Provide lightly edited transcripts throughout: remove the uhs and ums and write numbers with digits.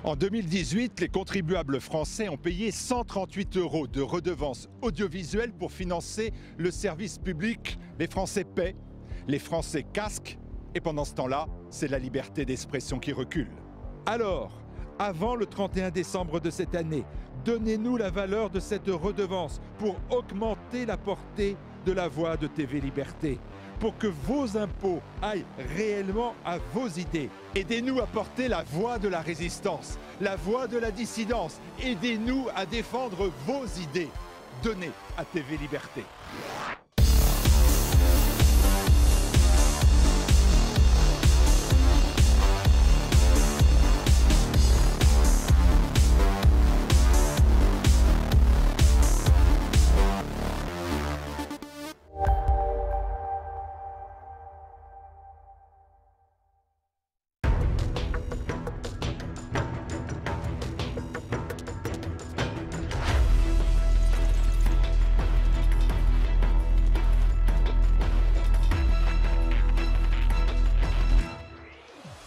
En 2018, les contribuables français ont payé 138 € de redevances audiovisuelles pour financer le service public. Les Français paient, les Français casquent, et pendant ce temps-là, c'est la liberté d'expression qui recule. Alors, avant le 31 décembre de cette année, donnez-nous la valeur de cette redevance pour augmenter la portée de la voix de TV Liberté, pour que vos impôts aillent réellement à vos idées. Aidez-nous à porter la voix de la résistance, la voix de la dissidence. Aidez-nous à défendre vos idées. Donnez à TV Liberté.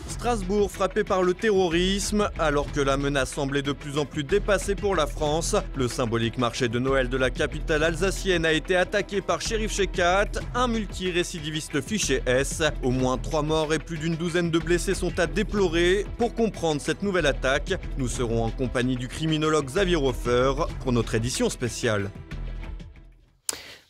Strasbourg frappé par le terrorisme, alors que la menace semblait de plus en plus dépassée pour la France. Le symbolique marché de Noël de la capitale alsacienne a été attaqué par Shérif Shekat, un multirécidiviste fiché S. Au moins 3 morts et plus d'une douzaine de blessés sont à déplorer. Pour comprendre cette nouvelle attaque, nous serons en compagnie du criminologue Xavier Hofer pour notre édition spéciale.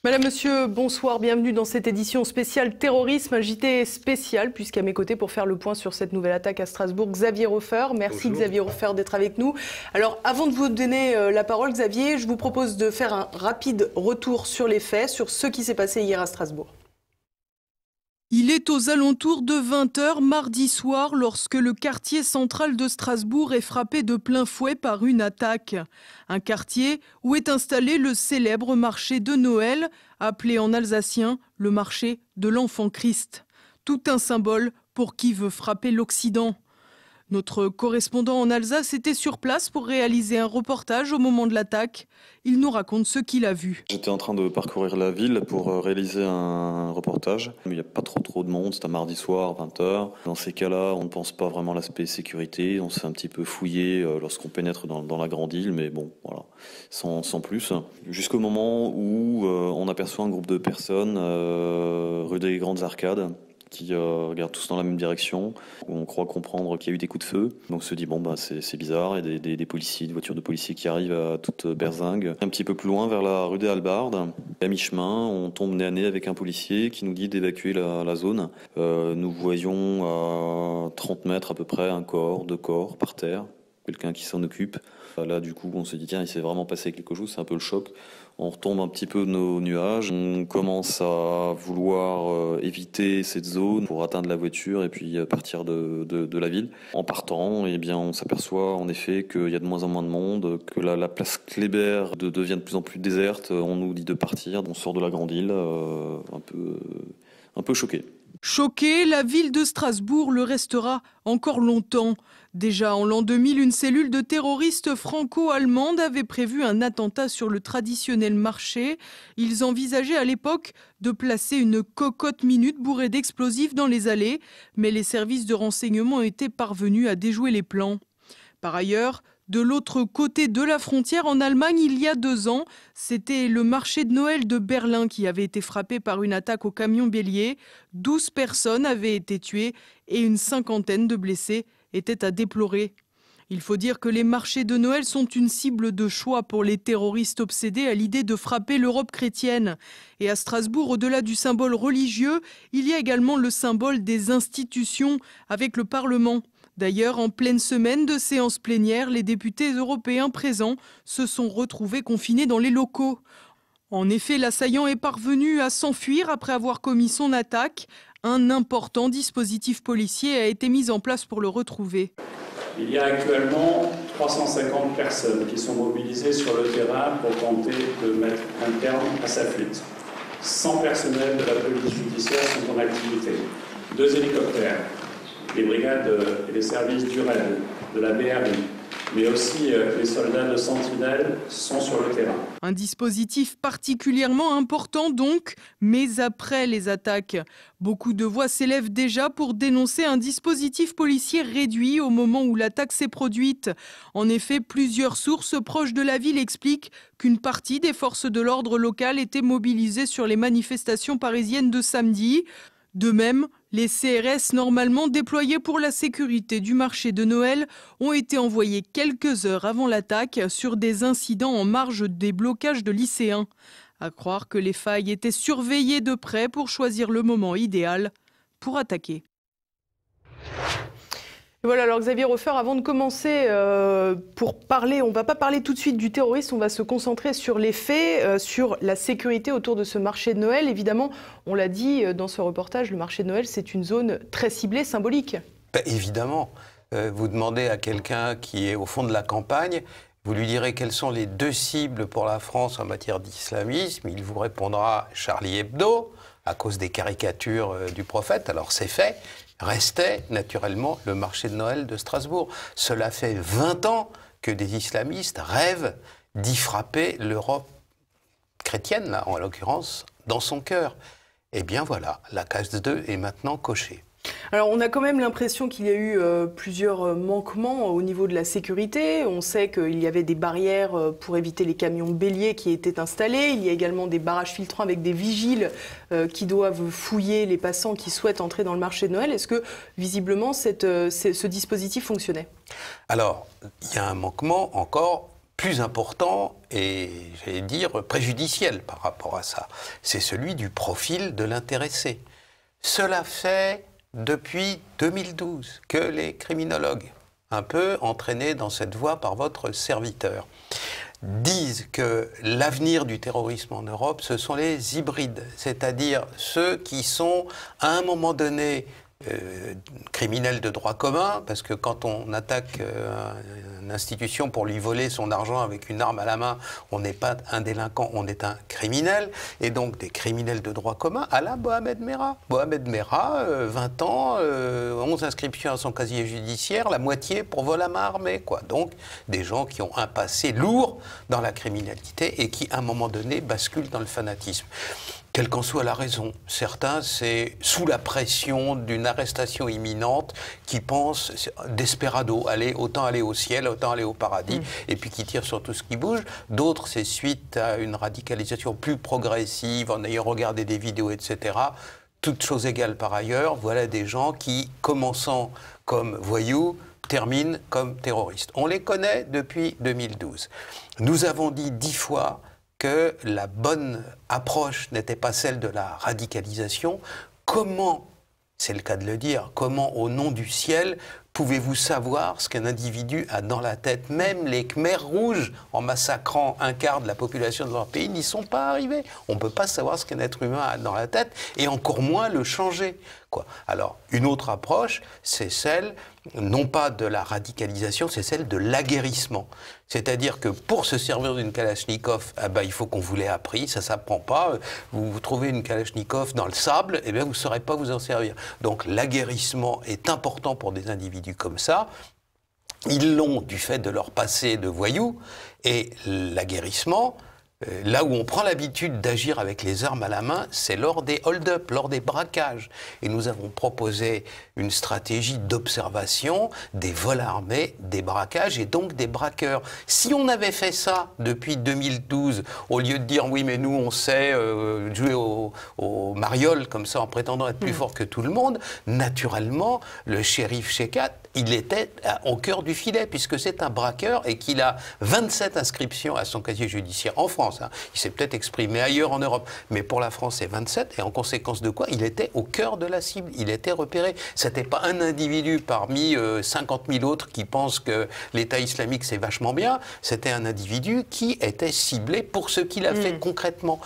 Madame, Monsieur, bonsoir, bienvenue dans cette édition spéciale terrorisme, un JT spécial, puisqu'à mes côtés pour faire le point sur cette nouvelle attaque à Strasbourg, Xavier Hofer. Merci. Bonjour. Xavier Hofer d'être avec nous. Alors avant de vous donner la parole, Xavier, je vous propose de faire un rapide retour sur les faits, sur ce qui s'est passé hier à Strasbourg. Il est aux alentours de 20 h mardi soir lorsque le quartier central de Strasbourg est frappé de plein fouet par une attaque. Un quartier où est installé le célèbre marché de Noël, appelé en alsacien le marché de l'enfant Christ. Tout un symbole pour qui veut frapper l'Occident. Notre correspondant en Alsace était sur place pour réaliser un reportage au moment de l'attaque. Il nous raconte ce qu'il a vu. J'étais en train de parcourir la ville pour réaliser un reportage. Il n'y a pas trop de monde, c'est un mardi soir, 20 h. Dans ces cas-là, on ne pense pas vraiment à l'aspect sécurité. On se fait un petit peu fouiller lorsqu'on pénètre dans la grande île, mais bon, voilà, sans plus. Jusqu'au moment où on aperçoit un groupe de personnes rue des Grandes Arcades, qui regardent tous dans la même direction, où on croit comprendre qu'il y a eu des coups de feu. Donc on se dit, bon, c'est bizarre, il y a des policiers, des voitures de policiers qui arrivent à toute berzingue. Un petit peu plus loin, vers la rue des Halbardes, à mi-chemin, on tombe nez à nez avec un policier qui nous dit d'évacuer la zone. Nous voyons à 30 mètres à peu près un corps, 2 corps par terre, quelqu'un qui s'en occupe. Là, du coup, on se dit, tiens, il s'est vraiment passé quelque chose, c'est un peu le choc. On retombe un petit peu de nos nuages, on commence à vouloir éviter cette zone pour atteindre la voiture et puis partir de la ville. En partant, eh bien, on s'aperçoit en effet qu'il y a de moins en moins de monde, que la place Kléber devient de plus en plus déserte. On nous dit de partir, on sort de la grande île, un peu choqué. Choquée, la ville de Strasbourg le restera encore longtemps. Déjà en l'an 2000, une cellule de terroristes franco-allemande avait prévu un attentat sur le traditionnel marché. Ils envisageaient à l'époque de placer une cocotte minute bourrée d'explosifs dans les allées, mais les services de renseignement étaient parvenus à déjouer les plans. Par ailleurs, de l'autre côté de la frontière, en Allemagne, il y a 2 ans, c'était le marché de Noël de Berlin qui avait été frappé par une attaque au camion bélier. 12 personnes avaient été tuées et une 50aine de blessés étaient à déplorer. Il faut dire que les marchés de Noël sont une cible de choix pour les terroristes obsédés à l'idée de frapper l'Europe chrétienne. Et à Strasbourg, au-delà du symbole religieux, il y a également le symbole des institutions avec le Parlement. D'ailleurs, en pleine semaine de séance plénière, les députés européens présents se sont retrouvés confinés dans les locaux. En effet, l'assaillant est parvenu à s'enfuir après avoir commis son attaque. Un important dispositif policier a été mis en place pour le retrouver. Il y a actuellement 350 personnes qui sont mobilisées sur le terrain pour tenter de mettre un terme à sa fuite. 100 personnels de la police judiciaire sont en activité. 2 hélicoptères, les brigades et les services du RAID, de la BRI, mais aussi les soldats de Sentinelle sont sur le terrain. Un dispositif particulièrement important donc, mais après les attaques. Beaucoup de voix s'élèvent déjà pour dénoncer un dispositif policier réduit au moment où l'attaque s'est produite. En effet, plusieurs sources proches de la ville expliquent qu'une partie des forces de l'ordre locales était mobilisée sur les manifestations parisiennes de samedi. De même, les CRS normalement déployés pour la sécurité du marché de Noël ont été envoyés quelques heures avant l'attaque sur des incidents en marge des blocages de lycéens. À croire que les failles étaient surveillées de près pour choisir le moment idéal pour attaquer. Voilà, alors Xavier Hofer, avant de commencer, pour parler, on ne va pas parler tout de suite du terrorisme, on va se concentrer sur les faits, sur la sécurité autour de ce marché de Noël. Évidemment, on l'a dit dans ce reportage, le marché de Noël, c'est une zone très ciblée, symbolique. Évidemment, vous demandez à quelqu'un qui est au fond de la campagne, vous lui direz quelles sont les 2 cibles pour la France en matière d'islamisme, il vous répondra Charlie Hebdo, à cause des caricatures du prophète, alors c'est fait. Restait naturellement le marché de Noël de Strasbourg. Cela fait 20 ans que des islamistes rêvent d'y frapper l'Europe chrétienne, là, en l'occurrence, dans son cœur. Eh bien voilà, la case 2 est maintenant cochée. Alors on a quand même l'impression qu'il y a eu plusieurs manquements au niveau de la sécurité. On sait qu'il y avait des barrières pour éviter les camions béliers qui étaient installés. Il y a également des barrages filtrants avec des vigiles qui doivent fouiller les passants qui souhaitent entrer dans le marché de Noël. Est-ce que visiblement ce dispositif fonctionnait? Alors, il y a un manquement encore plus important et, j'allais dire, préjudiciel par rapport à ça. C'est celui du profil de l'intéressé. Cela fait depuis 2012 que les criminologues, un peu entraînés dans cette voie par votre serviteur, disent que l'avenir du terrorisme en Europe, ce sont les hybrides, c'est-à-dire ceux qui sont à un moment donné criminels de droit commun, parce que quand on attaque une institution pour lui voler son argent avec une arme à la main, on n'est pas un délinquant, on est un criminel, et donc des criminels de droit commun à la Mohamed Merah. Mohamed Merah, 20 ans, 11 inscriptions à son casier judiciaire, la moitié pour vol à main armée, quoi. Donc des gens qui ont un passé lourd dans la criminalité et qui, à un moment donné, basculent dans le fanatisme. Quelle qu'en soit la raison. Certains, c'est sous la pression d'une arrestation imminente qui pensent desperado, autant aller au ciel, autant aller au paradis, et puis qui tirent sur tout ce qui bouge. D'autres, c'est suite à une radicalisation plus progressive, en ayant regardé des vidéos, etc. Toutes choses égales par ailleurs, voilà des gens qui, commençant comme voyous, terminent comme terroristes. On les connaît depuis 2012. Nous avons dit 10 fois que la bonne approche n'était pas celle de la radicalisation. Comment, c'est le cas de le dire, comment au nom du ciel pouvez-vous savoir ce qu'un individu a dans la tête? Même les Khmers rouges, en massacrant un quart de la population de leur pays, n'y sont pas arrivés. On ne peut pas savoir ce qu'un être humain a dans la tête, et encore moins le changer, quoi. Alors, une autre approche, c'est celle, non pas de la radicalisation, c'est celle de l'aguerrissement. C'est-à-dire que pour se servir d'une Kalachnikov, il faut qu'on vous l'ait appris, ça ne s'apprend pas. Vous trouvez une Kalachnikov dans le sable, eh bien, vous ne saurez pas vous en servir. Donc l'aguerrissement est important pour des individus comme ça. Ils l'ont du fait de leur passé de voyous, et l'aguerrissement, là où on prend l'habitude d'agir avec les armes à la main, c'est lors des hold-up, lors des braquages. Et nous avons proposé une stratégie d'observation des vols armés, des braquages et donc des braqueurs. Si on avait fait ça depuis 2012, au lieu de dire oui mais nous on sait jouer au mariole comme ça en prétendant être plus fort que tout le monde, naturellement le shérif Shekat, il était au cœur du filet, puisque c'est un braqueur et qu'il a 27 inscriptions à son casier judiciaire en France. Hein. Il s'est peut-être exprimé ailleurs en Europe, mais pour la France, c'est 27, et en conséquence de quoi, il était au cœur de la cible, il était repéré. C'était pas un individu parmi 50 000 autres qui pensent que l'État islamique, c'est vachement bien, c'était un individu qui était ciblé pour ce qu'il a fait concrètement.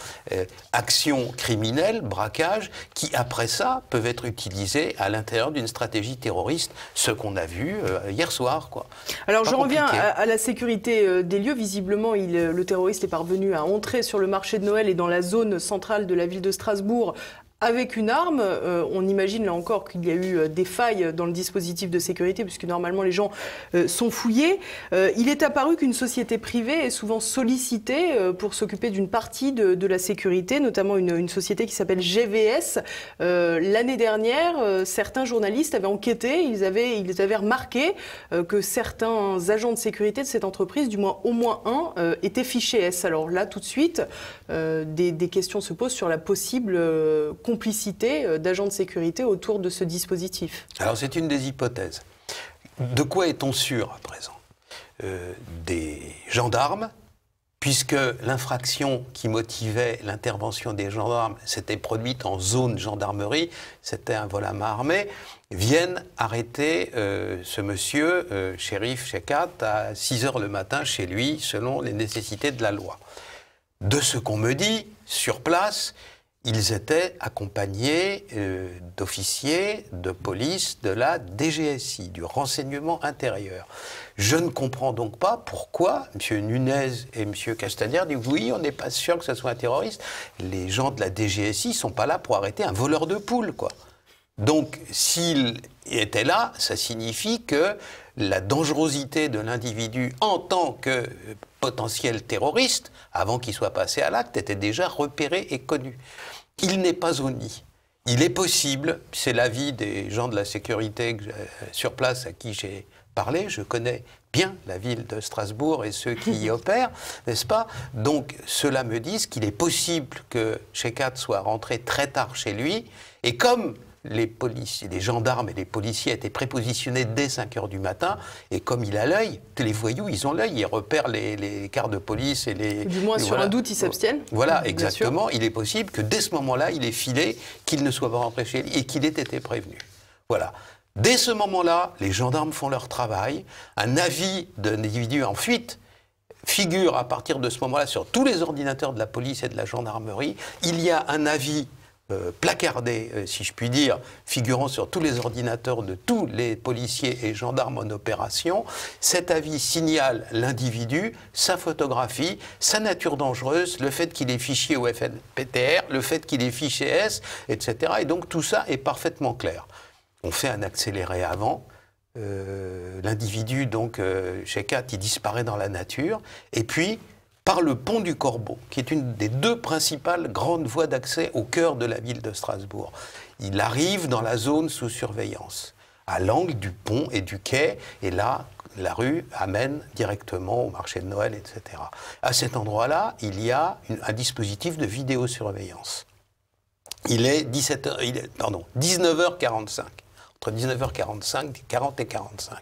Action criminelle, braquage, qui après ça peuvent être utilisés à l'intérieur d'une stratégie terroriste, ce qu'on a vu hier soir, quoi. Alors je reviens à la sécurité des lieux. Visiblement, le terroriste est parvenu à entrer sur le marché de Noël et dans la zone centrale de la ville de Strasbourg avec une arme. On imagine là encore qu'il y a eu des failles dans le dispositif de sécurité puisque normalement les gens sont fouillés. Il est apparu qu'une société privée est souvent sollicitée pour s'occuper d'une partie de la sécurité, notamment une société qui s'appelle GVS. L'année dernière, certains journalistes avaient enquêté, ils avaient remarqué que certains agents de sécurité de cette entreprise, du moins au moins un, étaient fichés S. Alors là, tout de suite, des questions se posent sur la possible complicité d'agents de sécurité autour de ce dispositif. Alors c'est une des hypothèses. De quoi est-on sûr à présent? Des gendarmes, puisque l'infraction qui motivait l'intervention des gendarmes s'était produite en zone gendarmerie, c'était un vol à main armée, viennent arrêter ce monsieur, shérif Shekat, à 6 h le matin chez lui, selon les nécessités de la loi. De ce qu'on me dit, sur place, ils étaient accompagnés d'officiers de police de la DGSI, du renseignement intérieur. Je ne comprends donc pas pourquoi M. Nunez et M. Castaner disent oui, on n'est pas sûr que ce soit un terroriste. Les gens de la DGSI ne sont pas là pour arrêter un voleur de poules, quoi. Donc, s'il était là, ça signifie que la dangerosité de l'individu en tant que potentiel terroriste, avant qu'il soit passé à l'acte, était déjà repérée et connue. Il n'est pas au nid. Il est possible, c'est l'avis des gens de la sécurité sur place à qui j'ai parlé, je connais bien la ville de Strasbourg et ceux qui y opèrent, n'est-ce pas? Donc cela me dit qu'il est possible que Shekat soit rentré très tard chez lui, et comme les gendarmes et les policiers étaient prépositionnés dès 5 h du matin, et comme il a l'œil, les voyous, ils ont l'œil, ils repèrent les cars de police et les... Du moins, sur un doute, ils s'abstiennent. Voilà, exactement. Il est possible que dès ce moment-là, il ait filé, qu'il ne soit pas rentré chez lui et qu'il ait été prévenu. Voilà. Dès ce moment-là, les gendarmes font leur travail. Un avis d'un individu en fuite figure à partir de ce moment-là sur tous les ordinateurs de la police et de la gendarmerie. Il y a un avis placardé, si je puis dire, figurant sur tous les ordinateurs de tous les policiers et gendarmes en opération. Cet avis signale l'individu, sa photographie, sa nature dangereuse, le fait qu'il est fichier au FNPTR, le fait qu'il est fiché S, etc. Et donc tout ça est parfaitement clair. On fait un accéléré avant. L'individu, donc, Shekat, il disparaît dans la nature. Et puis, par le pont du Corbeau, qui est une des deux principales grandes voies d'accès au cœur de la ville de Strasbourg. Il arrive dans la zone sous surveillance, à l'angle du pont et du quai, et là, la rue amène directement au marché de Noël, etc. À cet endroit-là, il y a un dispositif de vidéosurveillance. Il est 19h45, entre 19h45, 40 et 45.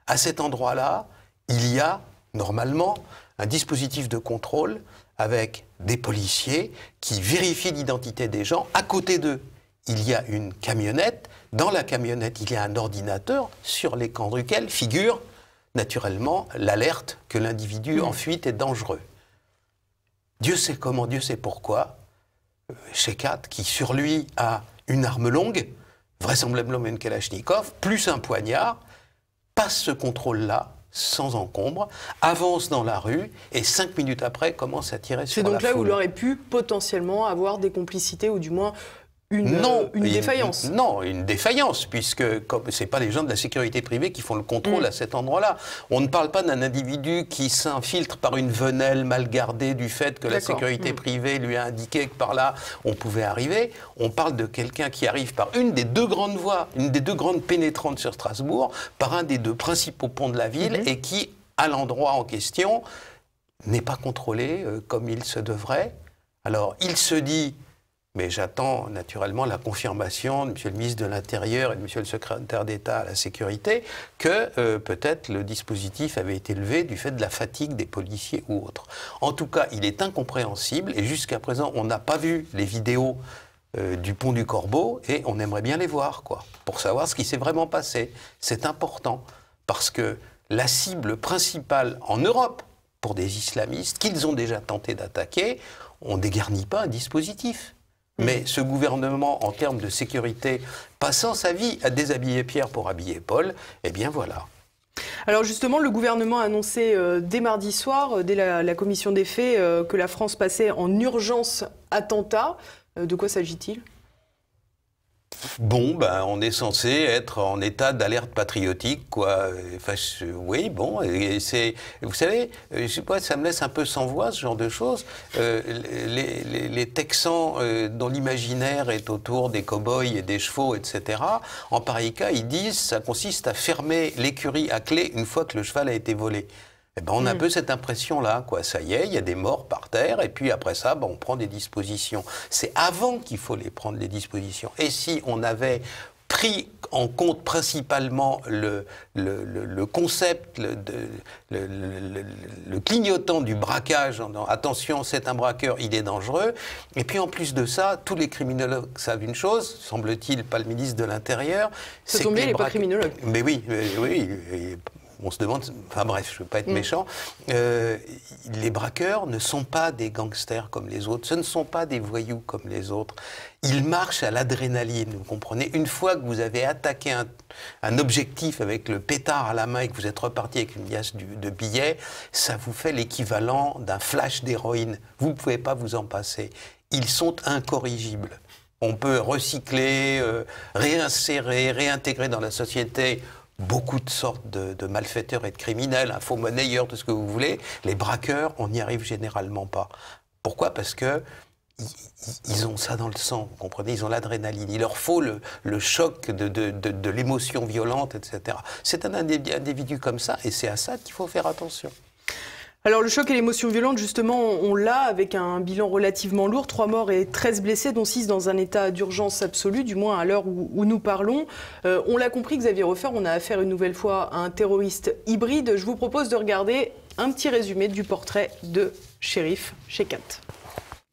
À cet endroit-là, il y a, normalement, un dispositif de contrôle avec des policiers qui vérifient l'identité des gens. À côté d'eux, il y a une camionnette. Dans la camionnette, il y a un ordinateur sur l'écran duquel figure naturellement l'alerte que l'individu en fuite est dangereux. Dieu sait comment, Dieu sait pourquoi. Shekat, qui sur lui a une arme longue, vraisemblablement une Kalachnikov, plus un poignard, passe ce contrôle-là sans encombre, avance dans la rue et 5 minutes après commence à tirer sur la foule. C'est donc là où il aurait pu potentiellement avoir des complicités ou du moins une défaillance. Non, une défaillance, puisque ce n'est pas les gens de la sécurité privée qui font le contrôle à cet endroit-là. On ne parle pas d'un individu qui s'infiltre par une venelle mal gardée du fait que la sécurité privée lui a indiqué que par là on pouvait arriver. On parle de quelqu'un qui arrive par une des deux grandes voies, une des deux grandes pénétrantes sur Strasbourg, par un des deux principaux ponts de la ville et qui, à l'endroit en question, n'est pas contrôlé comme il se devrait. Alors, il se dit... Mais j'attends naturellement la confirmation de M. le ministre de l'Intérieur et de M. le secrétaire d'État à la Sécurité que peut-être le dispositif avait été levé du fait de la fatigue des policiers ou autres. En tout cas, il est incompréhensible et jusqu'à présent, on n'a pas vu les vidéos du pont du Corbeau et on aimerait bien les voir, quoi, pour savoir ce qui s'est vraiment passé. C'est important parce que la cible principale en Europe pour des islamistes qu'ils ont déjà tenté d'attaquer, on ne dégarnit pas un dispositif. Mais ce gouvernement, en termes de sécurité, passant sa vie à déshabiller Pierre pour habiller Paul, eh bien voilà. Alors justement, le gouvernement a annoncé dès mardi soir, dès la commission des faits, que la France passait en urgence attentat. De quoi s'agit-il ? bon, ben, on est censé être en état d'alerte patriotique, quoi. Enfin, oui, bon, et c'est, vous savez, je sais pas, ça me laisse un peu sans voix, ce genre de choses. Les Texans, dont l'imaginaire est autour des cow-boys et des chevaux, etc., en pareil cas, ils disent, ça consiste à fermer l'écurie à clé une fois que le cheval a été volé. Eh ben, on a un peu cette impression-là, quoi. Ça y est, il y a des morts par terre, et puis après ça, ben, on prend des dispositions. C'est avant qu'il faut les prendre, les dispositions. Et si on avait pris en compte principalement le concept, le clignotant du braquage, attention, c'est un braqueur, il est dangereux, et puis en plus de ça, tous les criminologues savent une chose, semble-t-il, pas le ministre de l'Intérieur, c'est que il n'est pas criminologue. Mais oui, oui. On se demande, enfin bref, je ne veux pas être méchant, les braqueurs ne sont pas des gangsters comme les autres, ce ne sont pas des voyous comme les autres. Ils marchent à l'adrénaline, vous comprenez. Une fois que vous avez attaqué un objectif avec le pétard à la main et que vous êtes reparti avec une liasse de billets, ça vous fait l'équivalent d'un flash d'héroïne. Vous ne pouvez pas vous en passer. Ils sont incorrigibles. On peut recycler, réinsérer, réintégrer dans la société beaucoup de sortes de malfaiteurs et de criminels, faux monnayeurs, tout ce que vous voulez. Les braqueurs, on n'y arrive généralement pas. Pourquoi ? Parce que ils ont ça dans le sang, vous comprenez ? Ils ont l'adrénaline. Il leur faut le choc de l'émotion violente, etc. C'est un individu comme ça, et c'est à ça qu'il faut faire attention. Alors le choc et l'émotion violente, justement, on l'a avec un bilan relativement lourd, 3 morts et 13 blessés, dont 6 dans un état d'urgence absolue, du moins à l'heure où nous parlons. On l'a compris, Xavier Hofer, on a affaire une nouvelle fois à un terroriste hybride. Je vous propose de regarder un petit résumé du portrait de Cherif Shekat.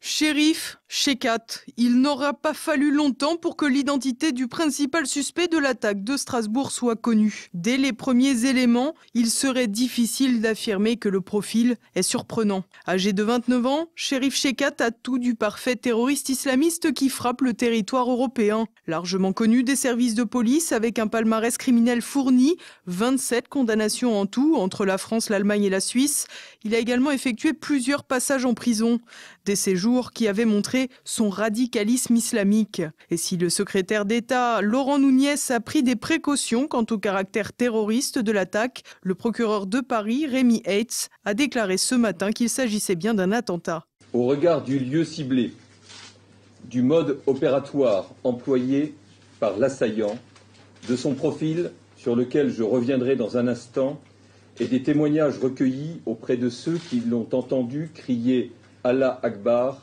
Cherif Shekat, il n'aura pas fallu longtemps pour que l'identité du principal suspect de l'attaque de Strasbourg soit connue. Dès les premiers éléments, il serait difficile d'affirmer que le profil est surprenant. Âgé de 29 ans, Cherif Shekat a tout du parfait terroriste islamiste qui frappe le territoire européen. Largement connu des services de police avec un palmarès criminel fourni, 27 condamnations en tout entre la France, l'Allemagne et la Suisse, il a également effectué plusieurs passages en prison. Des séjours qui avaient montré son radicalisme islamique. Et si le secrétaire d'État Laurent Nunez a pris des précautions quant au caractère terroriste de l'attaque, le procureur de Paris, Rémi Heitz, a déclaré ce matin qu'il s'agissait bien d'un attentat. Au regard du lieu ciblé, du mode opératoire employé par l'assaillant, de son profil sur lequel je reviendrai dans un instant, et des témoignages recueillis auprès de ceux qui l'ont entendu crier Allah Akbar,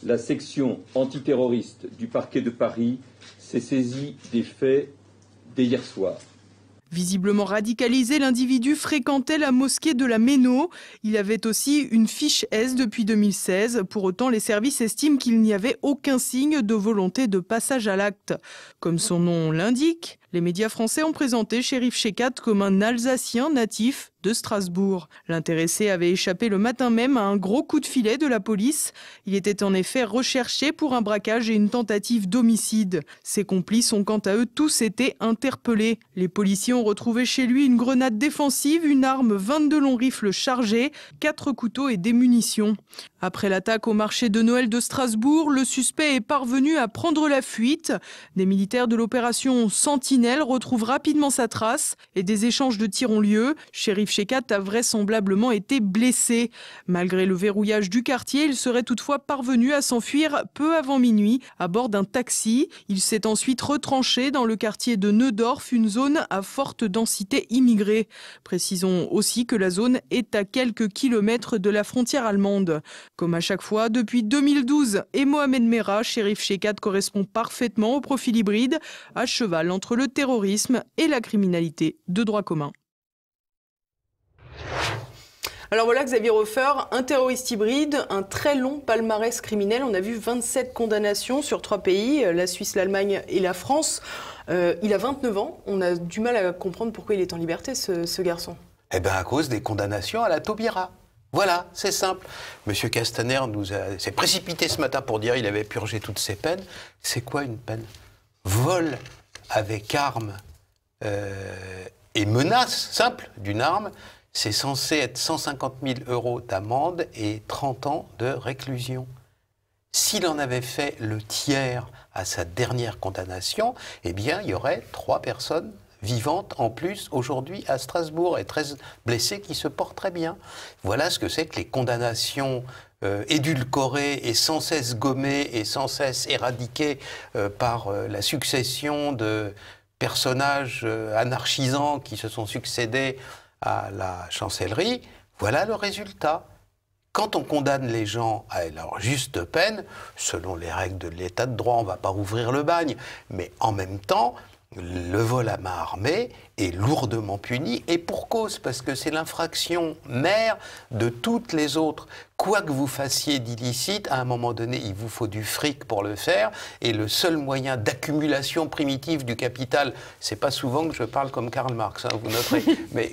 la section antiterroriste du parquet de Paris s'est saisie des faits dès hier soir. Visiblement radicalisé, l'individu fréquentait la mosquée de la Méno. Il avait aussi une fiche S depuis 2016. Pour autant, les services estiment qu'il n'y avait aucun signe de volonté de passage à l'acte. Comme son nom l'indique, les médias français ont présenté Cherif Shekat comme un Alsacien natif de Strasbourg. L'intéressé avait échappé le matin même à un gros coup de filet de la police. Il était en effet recherché pour un braquage et une tentative d'homicide. Ses complices ont quant à eux tous été interpellés. Les policiers ont retrouvé chez lui une grenade défensive, une arme, 22 longs rifles chargés, 4 couteaux et des munitions. Après l'attaque au marché de Noël de Strasbourg, le suspect est parvenu à prendre la fuite. Des militaires de l'opération Sentinelle retrouvent rapidement sa trace et des échanges de tirs ont lieu. Cherif Shekat a vraisemblablement été blessé. Malgré le verrouillage du quartier, il serait toutefois parvenu à s'enfuir peu avant minuit à bord d'un taxi. Il s'est ensuite retranché dans le quartier de Neudorf, une zone à forte densité immigrée. Précisons aussi que la zone est à quelques kilomètres de la frontière allemande. Comme à chaque fois, depuis 2012 et Mohamed Merah, Cherif Shekat correspond parfaitement au profil hybride, à cheval entre le terrorisme et la criminalité de droit commun. Alors voilà, Xavier Hofer, un terroriste hybride, un très long palmarès criminel. On a vu 27 condamnations sur 3 pays, la Suisse, l'Allemagne et la France. Il a 29 ans. On a du mal à comprendre pourquoi il est en liberté, ce garçon. Eh bien, à cause des condamnations à la Taubira. Voilà, c'est simple. Monsieur Castaner s'est précipité ce matin pour dire qu'il avait purgé toutes ses peines. C'est quoi une peine ? Vol avec arme et menace simple d'une arme, c'est censé être 150 000 € d'amende et 30 ans de réclusion. S'il en avait fait le tiers à sa dernière condamnation, eh bien, il y aurait 3 personnes vivantes en plus aujourd'hui à Strasbourg et 13 blessés qui se portent très bien. Voilà ce que c'est que les condamnations édulcorées et sans cesse gommées et sans cesse éradiquées par la succession de personnages anarchisants qui se sont succédés à la chancellerie. Voilà le résultat. Quand on condamne les gens à leur juste peine, selon les règles de l'état de droit, on ne va pas rouvrir le bagne, mais en même temps, le vol à main armée est lourdement puni, et pour cause, parce que c'est l'infraction mère de toutes les autres. Quoi que vous fassiez d'illicite, à un moment donné, il vous faut du fric pour le faire, et le seul moyen d'accumulation primitive du capital, c'est pas souvent que je parle comme Karl Marx, hein, vous noterez, mais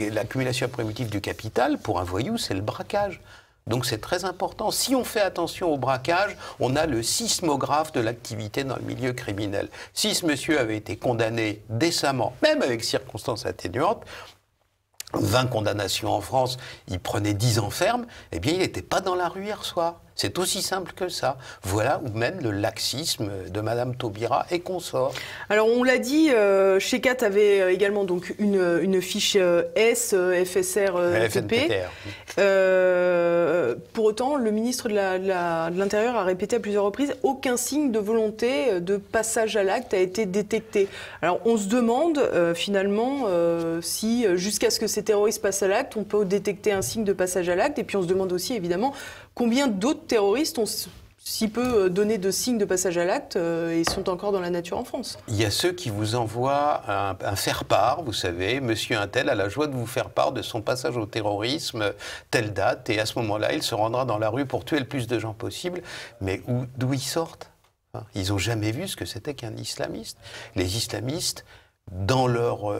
l'accumulation primitive du capital, pour un voyou, c'est le braquage. Donc c'est très important. Si on fait attention au braquage, on a le sismographe de l'activité dans le milieu criminel. Si ce monsieur avait été condamné décemment, même avec circonstances atténuantes, 20 condamnations en France, il prenait 10 ans ferme, eh bien il n'était pas dans la rue hier soir. C'est aussi simple que ça. Voilà où mène le laxisme de Madame Taubira et consorts. Alors on l'a dit, Shekat avait également donc une fiche S, FSR, TP. Pour autant, le ministre de l'Intérieur a répété à plusieurs reprises, aucun signe de volonté de passage à l'acte a été détecté. Alors on se demande finalement si jusqu'à ce que ces terroristes passent à l'acte, on peut détecter un signe de passage à l'acte. Et puis on se demande aussi évidemment combien d'autres terroristes ont si peu donné de signes de passage à l'acte et sont encore dans la nature en France. Il y a ceux qui vous envoient un faire-part, vous savez, monsieur Untel a la joie de vous faire part de son passage au terrorisme, telle date, et à ce moment-là, il se rendra dans la rue pour tuer le plus de gens possible. Mais d'où ils sortent? Ils n'ont jamais vu ce que c'était qu'un islamiste. Les islamistes, dans leur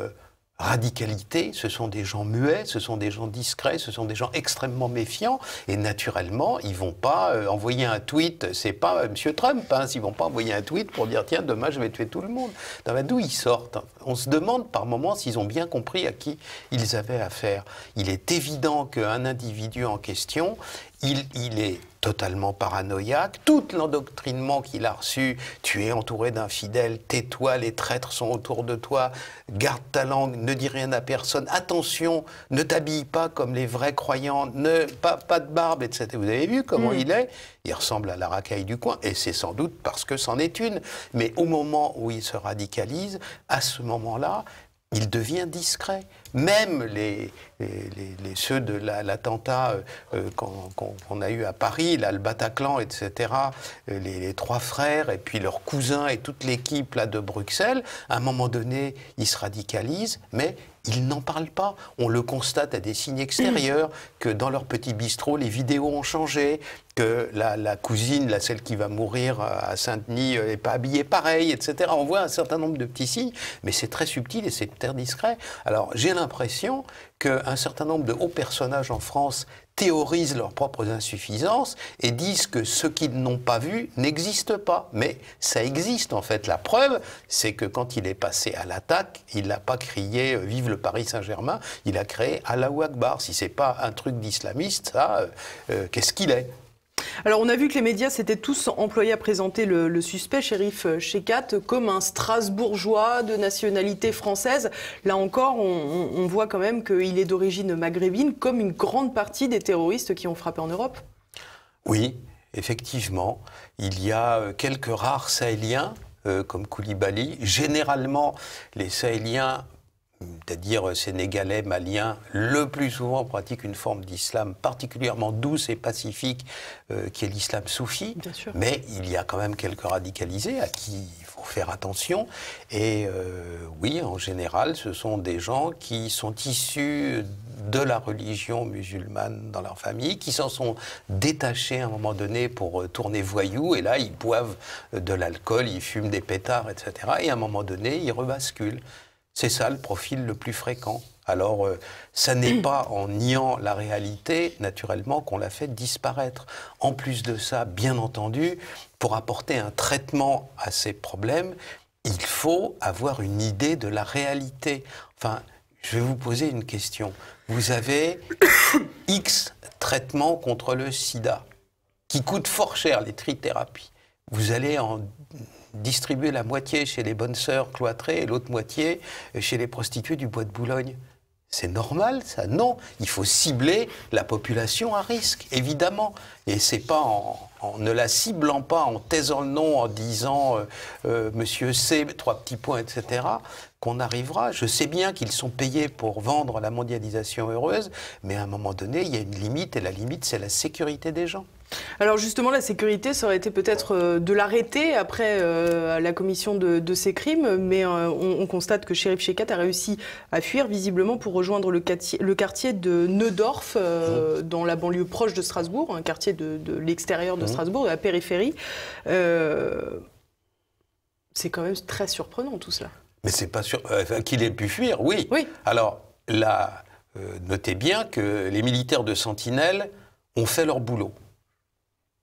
radicalité, ce sont des gens muets, ce sont des gens discrets, ce sont des gens extrêmement méfiants, et naturellement, ils ne vont pas envoyer un tweet, c'est pas M. Trump, hein, ils ne vont pas envoyer un tweet pour dire « tiens, demain, je vais tuer tout le monde ». D'où ils sortent? On se demande par moments s'ils ont bien compris à qui ils avaient affaire. Il est évident qu'un individu en question, il est totalement paranoïaque. Tout l'endoctrinement qu'il a reçu, tu es entouré d'infidèles, tais-toi, les traîtres sont autour de toi, garde ta langue, ne dis rien à personne, attention, ne t'habille pas comme les vrais croyants, pas de barbe, etc. Vous avez vu comment il est? Il ressemble à la racaille du coin, et c'est sans doute parce que c'en est une. Mais au moment où il se radicalise, à ce moment-là, il devient discret. Même ceux de l'attentat qu'on a eu à Paris, là, le Bataclan, etc., les 3 frères, et puis leurs cousins et toute l'équipe là, de Bruxelles, à un moment donné, ils se radicalisent, mais ils n'en parlent pas. On le constate à des signes extérieurs, que dans leur petit bistrot, les vidéos ont changé, que la cousine, celle qui va mourir à Saint-Denis, n'est pas habillée pareil, etc. On voit un certain nombre de petits signes, mais c'est très subtil et c'est très discret. Alors, j'ai l'impression qu'un certain nombre de hauts personnages en France théorisent leurs propres insuffisances et disent que ce qu'ils n'ont pas vu n'existe pas. Mais ça existe en fait. La preuve, c'est que quand il est passé à l'attaque, il n'a pas crié « Vive le Paris Saint-Germain », il a créé « Allahu Akbar ». Si ce n'est pas un truc d'islamiste, ça, qu'est-ce qu'il est ? Alors on a vu que les médias s'étaient tous employés à présenter le suspect, Cherif Shekat, comme un Strasbourgeois de nationalité française. Là encore, on voit quand même qu'il est d'origine maghrébine, comme une grande partie des terroristes qui ont frappé en Europe. Oui, effectivement. Il y a quelques rares Sahéliens, comme Koulibaly. Généralement, les Sahéliens, c'est-à-dire sénégalais, maliens, le plus souvent pratiquent une forme d'islam particulièrement douce et pacifique, qui est l'islam soufi. Mais il y a quand même quelques radicalisés à qui il faut faire attention. Et oui, en général, ce sont des gens qui sont issus de la religion musulmane dans leur famille, qui s'en sont détachés à un moment donné pour tourner voyous, et là, ils boivent de l'alcool, ils fument des pétards, etc. Et à un moment donné, ils rebasculent. C'est ça le profil le plus fréquent. Alors, ça n'est pas en niant la réalité, naturellement, qu'on l'a fait disparaître. En plus de ça, bien entendu, pour apporter un traitement à ces problèmes, il faut avoir une idée de la réalité. Enfin, je vais vous poser une question. Vous avez X traitements contre le sida, qui coûtent fort cher, les trithérapies. vous allez en distribuer la moitié chez les bonnes sœurs cloîtrées et l'autre moitié chez les prostituées du Bois de Boulogne. C'est normal, ça? Non. Il faut cibler la population à risque, évidemment. Et c'est pas en ne la ciblant pas, en taisant le nom, en disant Monsieur C, 3 petits points, etc., qu'on arrivera. Je sais bien qu'ils sont payés pour vendre la mondialisation heureuse, mais à un moment donné, il y a une limite, et la limite, c'est la sécurité des gens. Alors justement, la sécurité, ça aurait été peut-être de l'arrêter après la commission de ces crimes, mais on constate que Cherif Chekhat a réussi à fuir visiblement pour rejoindre le quartier de Neudorf, dans la banlieue proche de Strasbourg, un quartier de l'extérieur de Strasbourg, de la périphérie. C'est quand même très surprenant tout cela. Mais c'est pas sûr qu'il ait pu fuir, oui. Oui. Alors là, notez bien que les militaires de Sentinelle ont fait leur boulot.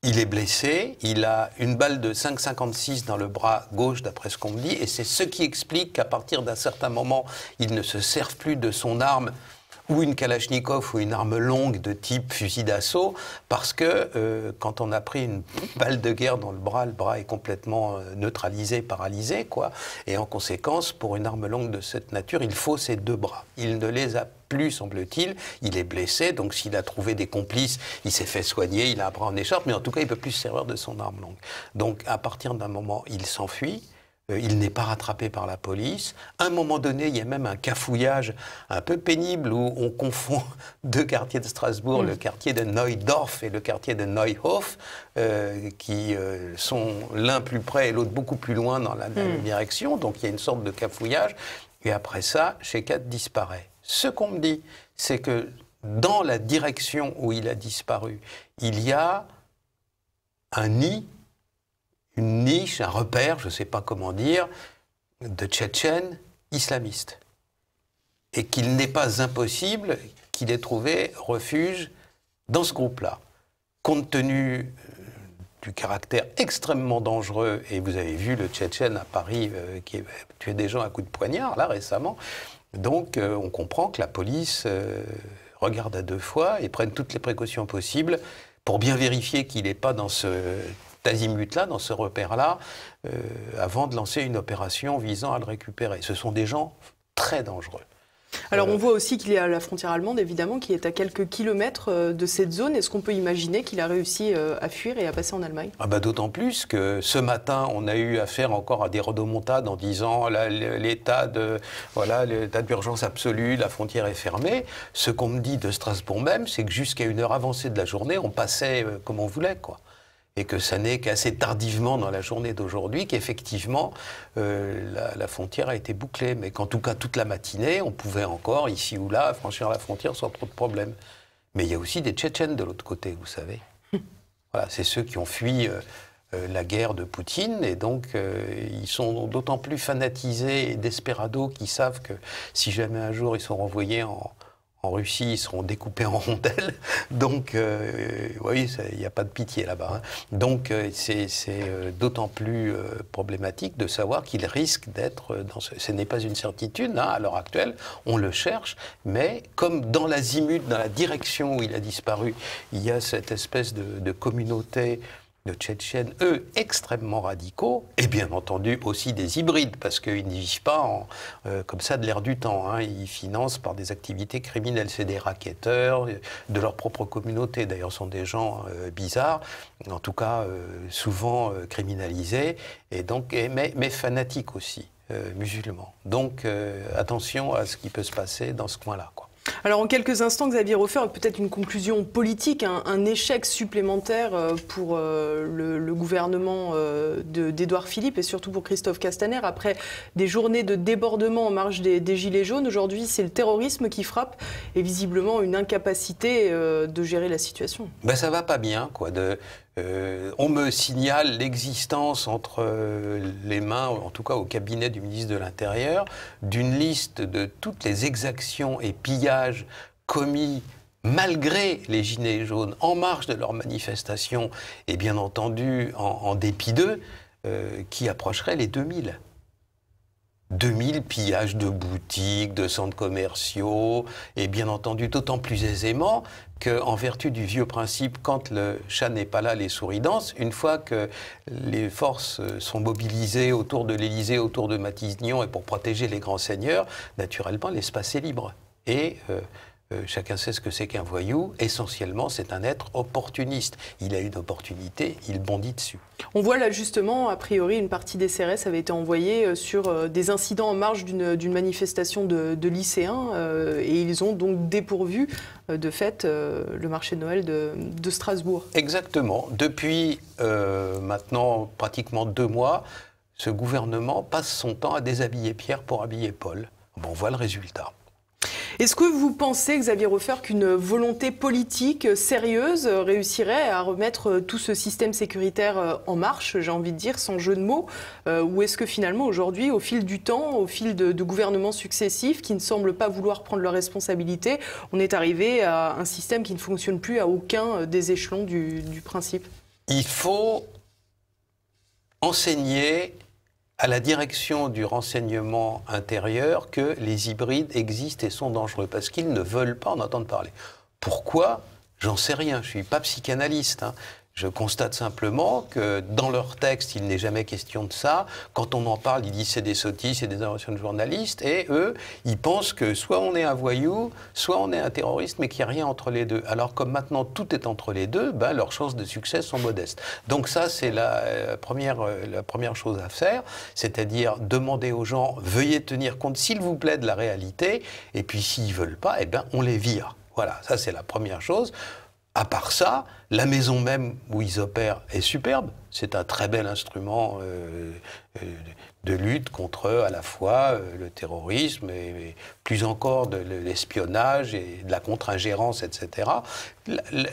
Il est blessé, il a une balle de 5,56 dans le bras gauche, d'après ce qu'on me dit, et c'est ce qui explique qu'à partir d'un certain moment, il ne se serve plus de son arme, ou une Kalachnikov, ou une arme longue de type fusil d'assaut, parce que quand on a pris une balle de guerre dans le bras est complètement neutralisé, paralysé, quoi. Et en conséquence, pour une arme longue de cette nature, il faut ses 2 bras. Il ne les a plus, semble-t-il. Il est blessé, donc s'il a trouvé des complices, il s'est fait soigner, il a un bras en écharpe, mais en tout cas, il ne peut plus se servir de son arme longue. Donc, à partir d'un moment, il s'enfuit. Il n'est pas rattrapé par la police. À un moment donné, il y a même un cafouillage un peu pénible où on confond 2 quartiers de Strasbourg, le quartier de Neudorf et le quartier de Neuhof, qui sont l'un plus près et l'autre beaucoup plus loin dans la même direction. Donc il y a une sorte de cafouillage. Et après ça, Chekhat disparaît. Ce qu'on me dit, c'est que dans la direction où il a disparu, il y a un nid, une niche, un repère, je ne sais pas comment dire, de Tchétchènes islamistes. Et qu'il n'est pas impossible qu'il ait trouvé refuge dans ce groupe-là. Compte tenu du caractère extrêmement dangereux, et vous avez vu le Tchétchène à Paris qui a tué des gens à coups de poignard, là, récemment, donc on comprend que la police regarde à 2 fois et prenne toutes les précautions possibles pour bien vérifier qu'il n'est pas dans ce azimut-là, dans ce repère-là, avant de lancer une opération visant à le récupérer. Ce sont des gens très dangereux. Alors on voit aussi qu'il y a la frontière allemande, évidemment, qui est à quelques kilomètres de cette zone. Est-ce qu'on peut imaginer qu'il a réussi à fuir et à passer en Allemagne? D'autant plus que ce matin, on a eu affaire encore à des rodomontades en disant l'état d'urgence absolue, la frontière est fermée. Ce qu'on me dit de Strasbourg même, c'est que jusqu'à une heure avancée de la journée, on passait comme on voulait, quoi. Et que ça n'est qu'assez tardivement dans la journée d'aujourd'hui qu'effectivement la frontière a été bouclée. Mais qu'en tout cas, toute la matinée, on pouvait encore, ici ou là, franchir la frontière sans trop de problèmes. Mais il y a aussi des Tchétchènes de l'autre côté, vous savez. Voilà, c'est ceux qui ont fui la guerre de Poutine, et donc ils sont d'autant plus fanatisés et desperados qu'ils savent que si jamais un jour ils sont renvoyés en Russie, ils seront découpés en rondelles. Donc, oui, il n'y a pas de pitié là-bas. Hein. Donc, c'est d'autant plus problématique de savoir qu'il risque d'être dans ce n'est pas une certitude, hein, à l'heure actuelle, on le cherche, mais comme dans l'azimut, dans la direction où il a disparu, il y a cette espèce de communauté de Tchétchènes, eux, extrêmement radicaux, et bien entendu aussi des hybrides, parce qu'ils ne vivent pas comme ça de l'air du temps. Hein. Ils financent par des activités criminelles. C'est des racketteurs de leur propre communauté. D'ailleurs, ce sont des gens bizarres, en tout cas souvent criminalisés, et donc, mais fanatiques aussi, musulmans. Donc attention à ce qui peut se passer dans ce coin-là, quoi. Alors en quelques instants, Xavier Hofer, peut-être une conclusion politique, un échec supplémentaire pour le gouvernement d'Édouard Philippe et surtout pour Christophe Castaner. Après des journées de débordement en marge des Gilets jaunes, aujourd'hui c'est le terrorisme qui frappe et visiblement une incapacité de gérer la situation. Ça va pas bien, quoi. On me signale l'existence entre les mains, en tout cas au cabinet du ministre de l'Intérieur, d'une liste de toutes les exactions et pillages commis malgré les Gilets jaunes, en marge de leur manifestation, et bien entendu en dépit d'eux, qui approcherait les 2000. 2000 pillages de boutiques, de centres commerciaux, et bien entendu d'autant plus aisément qu'en vertu du vieux principe, quand le chat n'est pas là, les souris dansent, une fois que les forces sont mobilisées autour de l'Élysée, autour de Matignon, et pour protéger les grands seigneurs, naturellement l'espace est libre. Et chacun sait ce que c'est qu'un voyou. Essentiellement, c'est un être opportuniste. Il a une opportunité, il bondit dessus. On voit là justement, a priori, une partie des CRS avait été envoyée sur des incidents en marge d'une manifestation de lycéens et ils ont donc dépourvu de fait le marché de Noël de Strasbourg. Exactement. Depuis maintenant pratiquement 2 mois, ce gouvernement passe son temps à déshabiller Pierre pour habiller Paul. Bon, on voit le résultat. Est-ce que vous pensez, Xavier Hofer, qu'une volonté politique sérieuse réussirait à remettre tout ce système sécuritaire en marche, j'ai envie de dire, sans jeu de mots, ou est-ce que finalement, aujourd'hui, au fil du temps, au fil de gouvernements successifs qui ne semblent pas vouloir prendre leurs responsabilités, on est arrivé à un système qui ne fonctionne plus à aucun des échelons du principe? Il faut enseigner à la direction du renseignement intérieur que les hybrides existent et sont dangereux, parce qu'ils ne veulent pas en entendre parler. Pourquoi? J'en sais rien, je ne suis pas psychanalyste. Je constate simplement que dans leur texte, il n'est jamais question de ça. Quand on en parle, ils disent c'est des sottises, c'est des inventions de journalistes. Et eux, ils pensent que soit on est un voyou, soit on est un terroriste, mais qu'il n'y a rien entre les deux. Alors comme maintenant tout est entre les deux, ben, leurs chances de succès sont modestes. Donc ça, c'est la première chose à faire, c'est-à-dire demander aux gens, veuillez tenir compte, s'il vous plaît, de la réalité. Et puis s'ils ne veulent pas, eh ben, on les vire. Voilà, ça c'est la première chose. À part ça, la maison même où ils opèrent est superbe. C'est un très bel instrument de lutte contre à la fois le terrorisme et plus encore de l'espionnage et de la contre-ingérence, etc.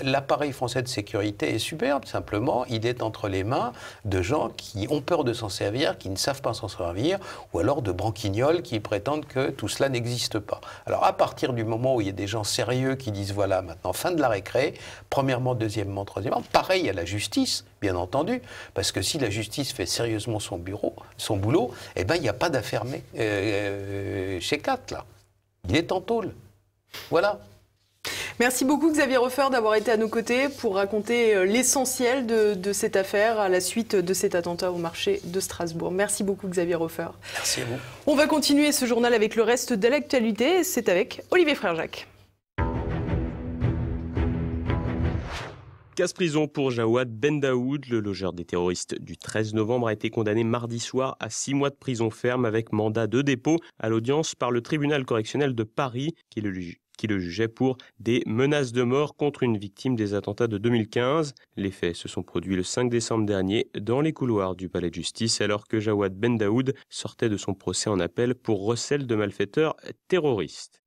L'appareil français de sécurité est superbe, simplement il est entre les mains de gens qui ont peur de s'en servir, qui ne savent pas s'en servir, ou alors de branquignoles qui prétendent que tout cela n'existe pas. Alors à partir du moment où il y a des gens sérieux qui disent voilà, maintenant fin de la récré, premièrement, deuxièmement, troisièmement, pareil à la justice, bien entendu, parce que si la justice fait sérieusement son boulot, eh ben il n'y a pas d'affaire chez Cat, là. Il est en tôle. Voilà. Merci beaucoup Xavier Hofer d'avoir été à nos côtés pour raconter l'essentiel de cette affaire à la suite de cet attentat au marché de Strasbourg. Merci beaucoup Xavier Hofer. Merci à vous. On va continuer ce journal avec le reste de l'actualité. C'est avec Olivier Frère-Jacques. Casse-prison pour Jawad Bendaoud. Le logeur des terroristes du 13 novembre a été condamné mardi soir à 6 mois de prison ferme avec mandat de dépôt à l'audience par le tribunal correctionnel de Paris qui le jugeait pour des menaces de mort contre une victime des attentats de 2015. Les faits se sont produits le 5 décembre dernier dans les couloirs du palais de justice alors que Jawad Bendaoud sortait de son procès en appel pour recel de malfaiteurs terroristes.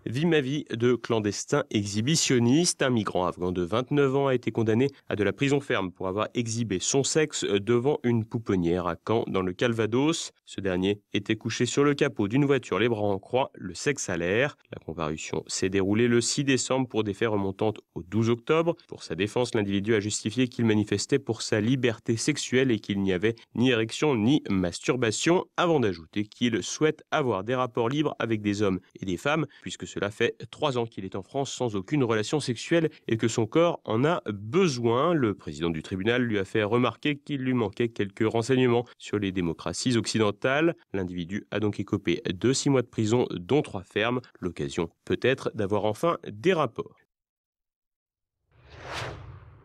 Vie ma vie de clandestin exhibitionniste. Un migrant afghan de 29 ans a été condamné à de la prison ferme pour avoir exhibé son sexe devant une pouponnière à Caen, dans le Calvados. Ce dernier était couché sur le capot d'une voiture, les bras en croix, le sexe à l'air. La comparution s'est déroulée le 6 décembre pour des faits remontant au 12 octobre. Pour sa défense, l'individu a justifié qu'il manifestait pour sa liberté sexuelle et qu'il n'y avait ni érection ni masturbation, avant d'ajouter qu'il souhaite avoir des rapports libres avec des hommes et des femmes, puisque cela fait 3 ans qu'il est en France sans aucune relation sexuelle et que son corps en a besoin. Le président du tribunal lui a fait remarquer qu'il lui manquait quelques renseignements sur les démocraties occidentales. L'individu a donc écopé de 6 mois de prison, dont 3 fermes. L'occasion peut-être d'avoir enfin des rapports.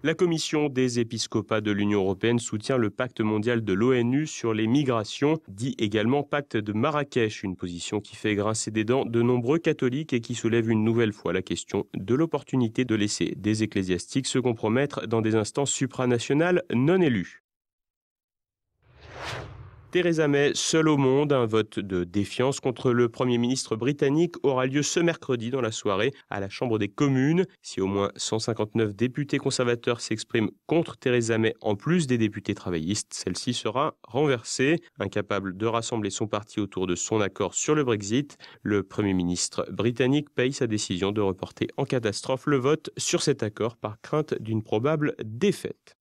La Commission des épiscopats de l'Union européenne soutient le pacte mondial de l'ONU sur les migrations, dit également pacte de Marrakech, une position qui fait grincer des dents de nombreux catholiques et qui soulève une nouvelle fois la question de l'opportunité de laisser des ecclésiastiques se compromettre dans des instances supranationales non élues. Theresa May, seule au monde, un vote de défiance contre le Premier ministre britannique aura lieu ce mercredi dans la soirée à la Chambre des communes. Si au moins 159 députés conservateurs s'expriment contre Theresa May en plus des députés travaillistes, celle-ci sera renversée. Incapable de rassembler son parti autour de son accord sur le Brexit, le Premier ministre britannique paye sa décision de reporter en catastrophe le vote sur cet accord par crainte d'une probable défaite.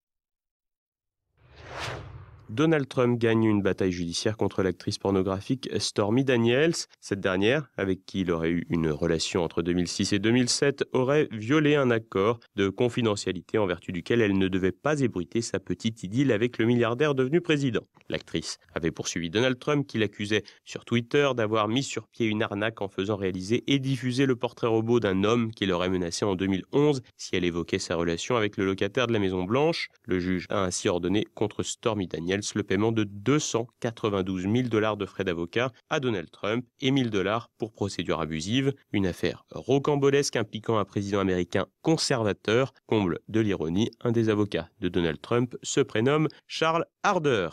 Donald Trump gagne une bataille judiciaire contre l'actrice pornographique Stormy Daniels. Cette dernière, avec qui il aurait eu une relation entre 2006 et 2007, aurait violé un accord de confidentialité en vertu duquel elle ne devait pas ébruiter sa petite idylle avec le milliardaire devenu président. L'actrice avait poursuivi Donald Trump qui l'accusait sur Twitter d'avoir mis sur pied une arnaque en faisant réaliser et diffuser le portrait robot d'un homme qui l'aurait menacé en 2011 si elle évoquait sa relation avec le locataire de la Maison-Blanche. Le juge a ainsi ordonné contre Stormy Daniels le paiement de $292 000 de frais d'avocat à Donald Trump et $1 000 pour procédure abusive. Une affaire rocambolesque impliquant un président américain conservateur. Comble de l'ironie, un des avocats de Donald Trump se prénomme Charles Harder.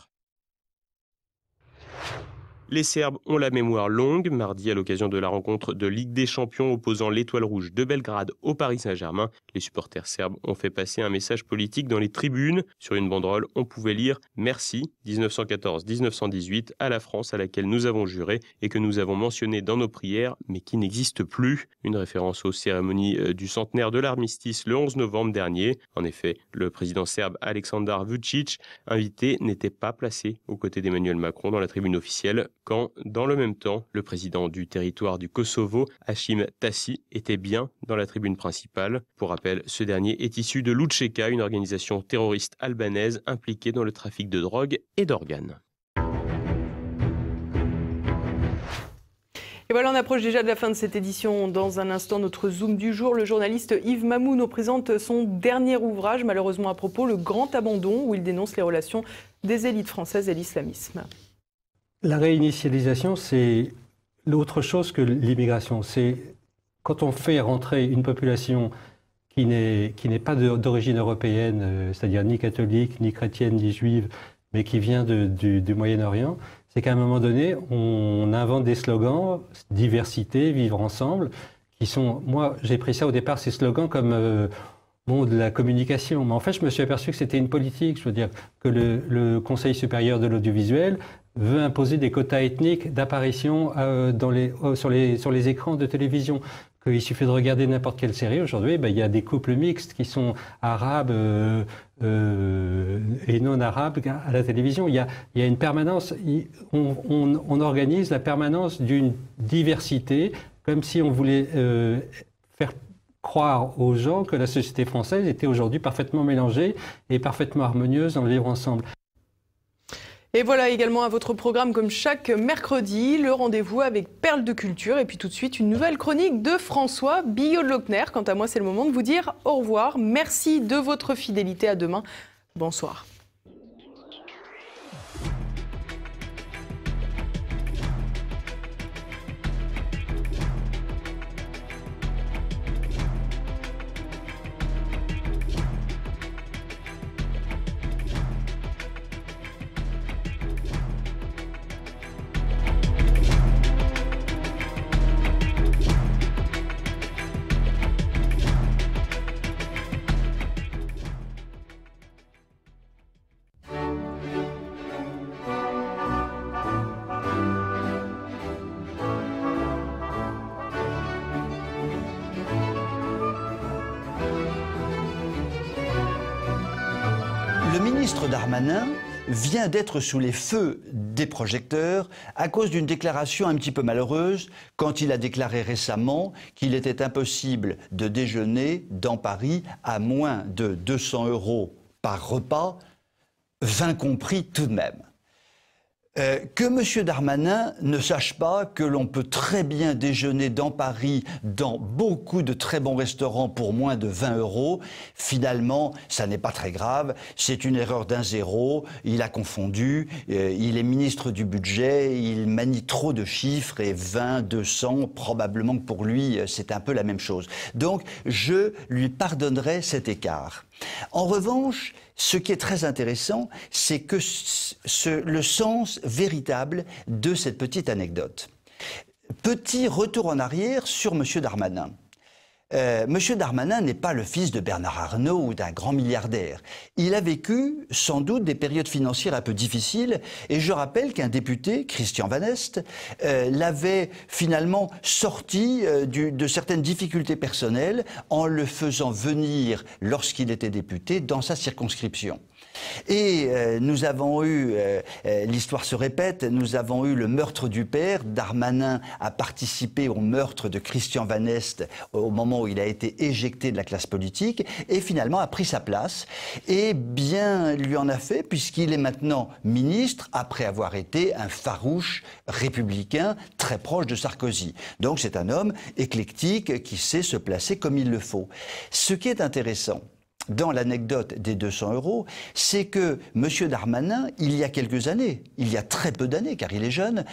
Les Serbes ont la mémoire longue. Mardi, à l'occasion de la rencontre de Ligue des Champions opposant l'Étoile Rouge de Belgrade au Paris Saint-Germain, les supporters serbes ont fait passer un message politique dans les tribunes. Sur une banderole, on pouvait lire « Merci 1914-1918 à la France à laquelle nous avons juré et que nous avons mentionné dans nos prières, mais qui n'existe plus ». Une référence aux cérémonies du centenaire de l'armistice le 11 novembre dernier. En effet, le président serbe Aleksandar Vučić, invité, n'était pas placé aux côtés d'Emmanuel Macron dans la tribune officielle, quand, dans le même temps, le président du territoire du Kosovo, Hashim Thaçi, était bien dans la tribune principale. Pour rappel, ce dernier est issu de l'Učeka, une organisation terroriste albanaise impliquée dans le trafic de drogue et d'organes. Et voilà, on approche déjà de la fin de cette édition. Dans un instant, notre Zoom du jour, le journaliste Yves Mamou nous présente son dernier ouvrage, malheureusement à propos, Le Grand Abandon, où il dénonce les relations des élites françaises et l'islamisme. La réinitialisation, c'est l'autre chose que l'immigration. C'est quand on fait rentrer une population qui n'est pas d'origine européenne, c'est-à-dire ni catholique, ni chrétienne, ni juive, mais qui vient du Moyen-Orient, c'est qu'à un moment donné, on invente des slogans, diversité, vivre ensemble, qui sont, moi j'ai pris ça au départ, ces slogans comme de la communication. Mais en fait, je me suis aperçu que c'était une politique, je veux dire, que le Conseil supérieur de l'audiovisuel veut imposer des quotas ethniques d'apparition sur les écrans de télévision. Qu'il suffit de regarder n'importe quelle série aujourd'hui, il y a des couples mixtes qui sont arabes et non arabes à la télévision. Il y a une permanence, on organise la permanence d'une diversité, comme si on voulait faire croire aux gens que la société française était aujourd'hui parfaitement mélangée et parfaitement harmonieuse dans le vivre ensemble. Et voilà également à votre programme, comme chaque mercredi, le rendez-vous avec Perles de Culture. Et puis tout de suite, une nouvelle chronique de François Billot-Lochner. Quant à moi, c'est le moment de vous dire au revoir. Merci de votre fidélité. À demain. Bonsoir. Le ministre Darmanin vient d'être sous les feux des projecteurs à cause d'une déclaration un petit peu malheureuse quand il a déclaré récemment qu'il était impossible de déjeuner dans Paris à moins de 200 € par repas, 20 compris tout de même. Que M. Darmanin ne sache pas que l'on peut très bien déjeuner dans Paris, dans beaucoup de très bons restaurants pour moins de 20 €, finalement, ça n'est pas très grave. C'est une erreur d'un zéro. Il a confondu. Il est ministre du budget. Il manie trop de chiffres et 20, 200, probablement que pour lui, c'est un peu la même chose. Donc, je lui pardonnerai cet écart. En revanche, ce qui est très intéressant, c'est que le sens véritable de cette petite anecdote. Petit retour en arrière sur M. Darmanin. M. Darmanin n'est pas le fils de Bernard Arnault ou d'un grand milliardaire. Il a vécu sans doute des périodes financières un peu difficiles et je rappelle qu'un député, Christian Van Est, l'avait finalement sorti de certaines difficultés personnelles en le faisant venir, lorsqu'il était député, dans sa circonscription. Et nous avons eu, l'histoire se répète, nous avons eu le meurtre du père. Darmanin a participé au meurtre de Christian Van Est au moment où il a été éjecté de la classe politique et finalement a pris sa place. Et bien lui en a fait puisqu'il est maintenant ministre après avoir été un farouche républicain très proche de Sarkozy. Donc c'est un homme éclectique qui sait se placer comme il le faut. Ce qui est intéressant dans l'anecdote des 200 €, c'est que M. Darmanin, il y a quelques années, il y a très peu d'années, car il est jeune,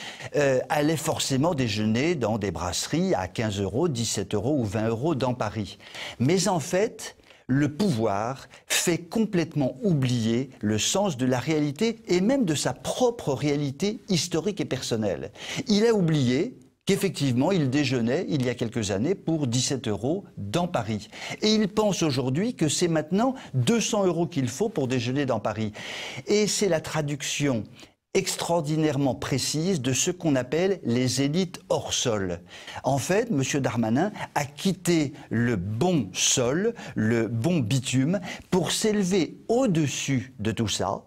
allait forcément déjeuner dans des brasseries à 15 €, 17 € ou 20 € dans Paris. Mais en fait, le pouvoir fait complètement oublier le sens de la réalité et même de sa propre réalité historique et personnelle. Il a oublié qu'effectivement, il déjeunait il y a quelques années pour 17 € dans Paris. Et il pense aujourd'hui que c'est maintenant 200 € qu'il faut pour déjeuner dans Paris. Et c'est la traduction extraordinairement précise de ce qu'on appelle les élites hors sol. En fait, M. Darmanin a quitté le bon sol, le bon bitume, pour s'élever au-dessus de tout ça,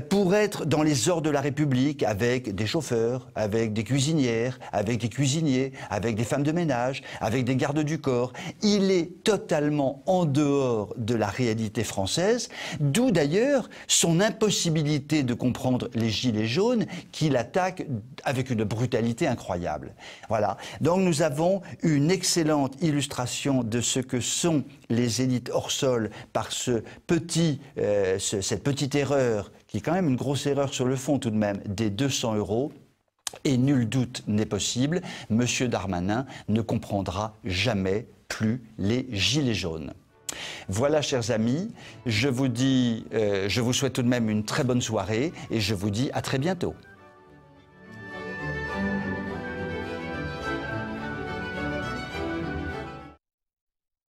pour être dans les ordres de la République avec des chauffeurs, avec des cuisinières, avec des cuisiniers, avec des femmes de ménage, avec des gardes du corps. Il est totalement en dehors de la réalité française, d'où d'ailleurs son impossibilité de comprendre les gilets jaunes qu'il attaque avec une brutalité incroyable. Voilà. Donc nous avons une excellente illustration de ce que sont les élites hors sol par cette petite erreur qui est quand même une grosse erreur sur le fond tout de même, des 200 €, et nul doute n'est possible, M. Darmanin ne comprendra jamais plus les gilets jaunes. Voilà, chers amis, je vous souhaite tout de même une très bonne soirée et je vous dis à très bientôt.